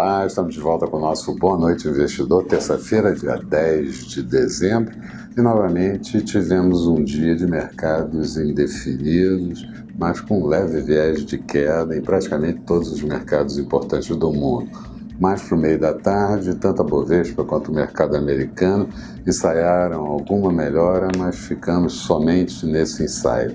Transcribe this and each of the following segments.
Olá, estamos de volta com o nosso Boa Noite Investidor, terça-feira, dia 10 de dezembro, e novamente tivemos um dia de mercados indefinidos, mas com leve viés de queda em praticamente todos os mercados importantes do mundo. Mais para o meio da tarde, tanto a Bovespa quanto o mercado americano ensaiaram alguma melhora, mas ficamos somente nesse ensaio.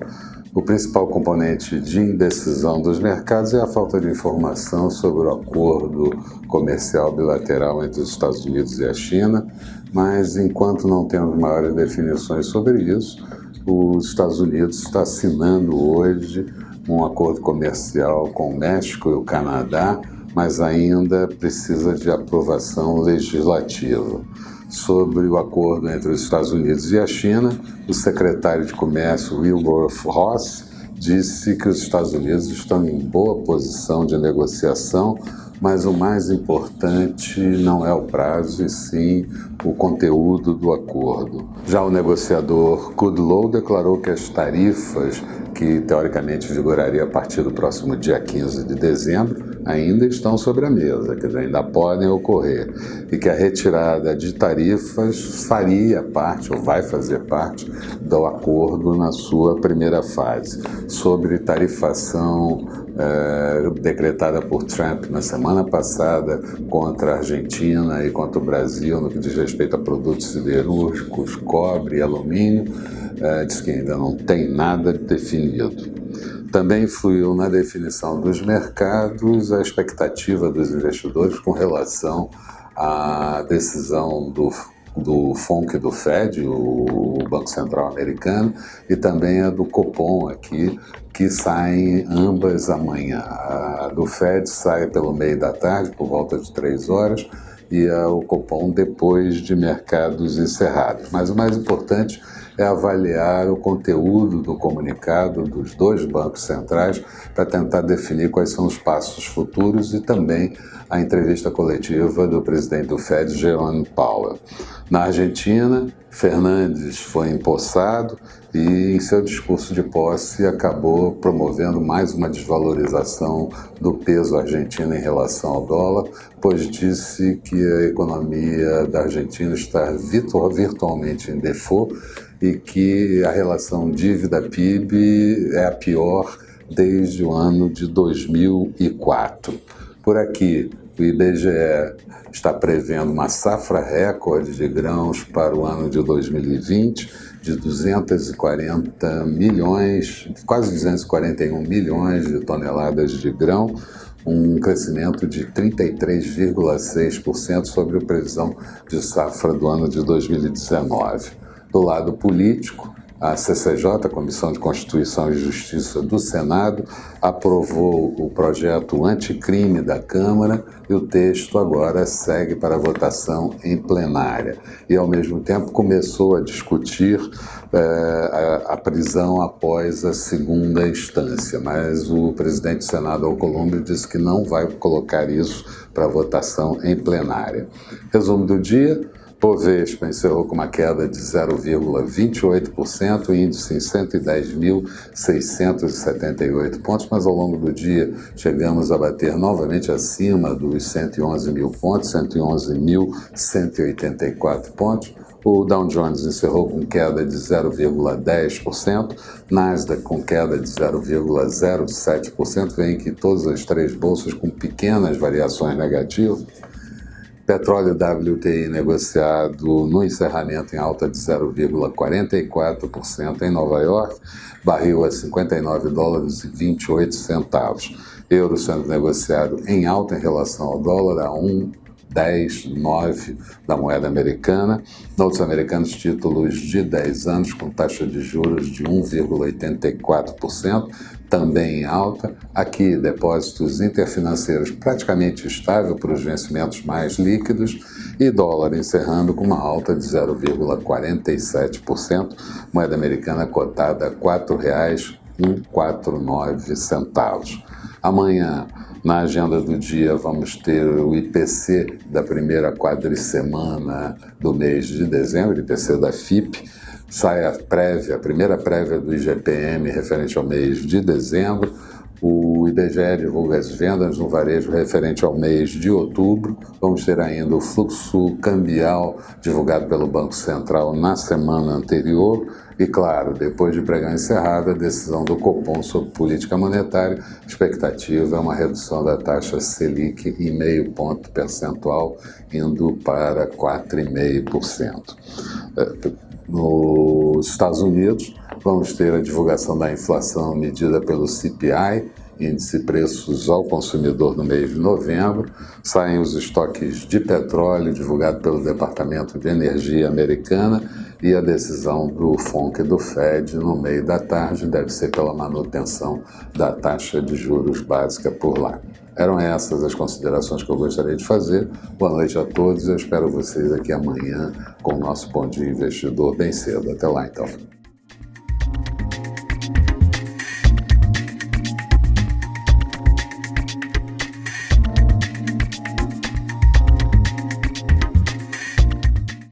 O principal componente de indecisão dos mercados é a falta de informação sobre o acordo comercial bilateral entre os Estados Unidos e a China, mas enquanto não temos maiores definições sobre isso, os Estados Unidos está assinando hoje um acordo comercial com o México e o Canadá, mas ainda precisa de aprovação legislativa. Sobre o acordo entre os Estados Unidos e a China, o secretário de Comércio Wilbur Ross disse que os Estados Unidos estão em boa posição de negociação, mas o mais importante não é o prazo, e sim o conteúdo do acordo. Já o negociador Kudlow declarou que as tarifas, que teoricamente vigoraria a partir do próximo dia 15 de dezembro, ainda estão sobre a mesa, quer dizer, ainda podem ocorrer, e que a retirada de tarifas faria parte, ou vai fazer parte, do acordo na sua primeira fase. Sobre tarifação decretada por Trump na semana passada contra a Argentina e contra o Brasil no que diz respeito a produtos siderúrgicos, cobre e alumínio, diz que ainda não tem nada definido. Também influiu na definição dos mercados a expectativa dos investidores com relação à decisão do FONC do Fed, o Banco Central Americano, e também a do Copom aqui, que saem ambas amanhã. A do Fed sai pelo meio da tarde, por volta de 3 horas, e o Copom depois de mercados encerrados. Mas o mais importante é avaliar o conteúdo do comunicado dos dois bancos centrais para tentar definir quais são os passos futuros, e também a entrevista coletiva do presidente do Fed, Jerome Powell. Na Argentina, Fernandes foi empossado e, em seu discurso de posse, acabou promovendo mais uma desvalorização do peso argentino em relação ao dólar, pois disse que a economia da Argentina está virtualmente em default e que a relação dívida-PIB é a pior desde o ano de 2004. Por aqui, o IBGE está prevendo uma safra recorde de grãos para o ano de 2020, de 240 milhões, quase 241 milhões de toneladas de grão, um crescimento de 33,6% sobre a previsão de safra do ano de 2019. Do lado político, a CCJ, a Comissão de Constituição e Justiça do Senado, aprovou o projeto anticrime da Câmara e o texto agora segue para votação em plenária. E, ao mesmo tempo, começou a discutir a prisão após a segunda instância, mas o presidente do Senado, Alcolumbre, disse que não vai colocar isso para votação em plenária. Resumo do dia: Bovespa encerrou com uma queda de 0,28%, o índice em 110.678 pontos, mas ao longo do dia chegamos a bater novamente acima dos 111 mil pontos, 111.184 pontos. O Dow Jones encerrou com queda de 0,10%, Nasdaq com queda de 0,07%, vem que todas as três bolsas com pequenas variações negativas. Petróleo WTI negociado no encerramento em alta de 0,44% em Nova York, barril a $59,28. Euro sendo negociado em alta em relação ao dólar a 1,10,9 da moeda americana. Notes americanos, títulos de 10 anos com taxa de juros de 1,84%, também em alta. Aqui, depósitos interfinanceiros praticamente estável para os vencimentos mais líquidos, e dólar encerrando com uma alta de 0,47%, moeda americana cotada a R$ 4,149. Amanhã, na agenda do dia, vamos ter o IPC da primeira quadricemana do mês de dezembro, IPC da FIP. Sai a primeira prévia do IGPM referente ao mês de dezembro. O IBGE divulga as vendas no varejo referente ao mês de outubro. Vamos ter ainda o fluxo cambial divulgado pelo Banco Central na semana anterior. E, claro, depois de pregão encerrado, a decisão do Copom sobre política monetária, a expectativa é uma redução da taxa Selic em meio ponto percentual, indo para 4,5%. Nos Estados Unidos, vamos ter a divulgação da inflação medida pelo CPI, índice preços ao consumidor no mês de novembro. Saem os estoques de petróleo divulgado pelo Departamento de Energia americana e a decisão do FONC e do FED no meio da tarde deve ser pela manutenção da taxa de juros básica por lá. Eram essas as considerações que eu gostaria de fazer. Boa noite a todos. Eu espero vocês aqui amanhã com o nosso Bom Dia Investidor bem cedo. Até lá, então.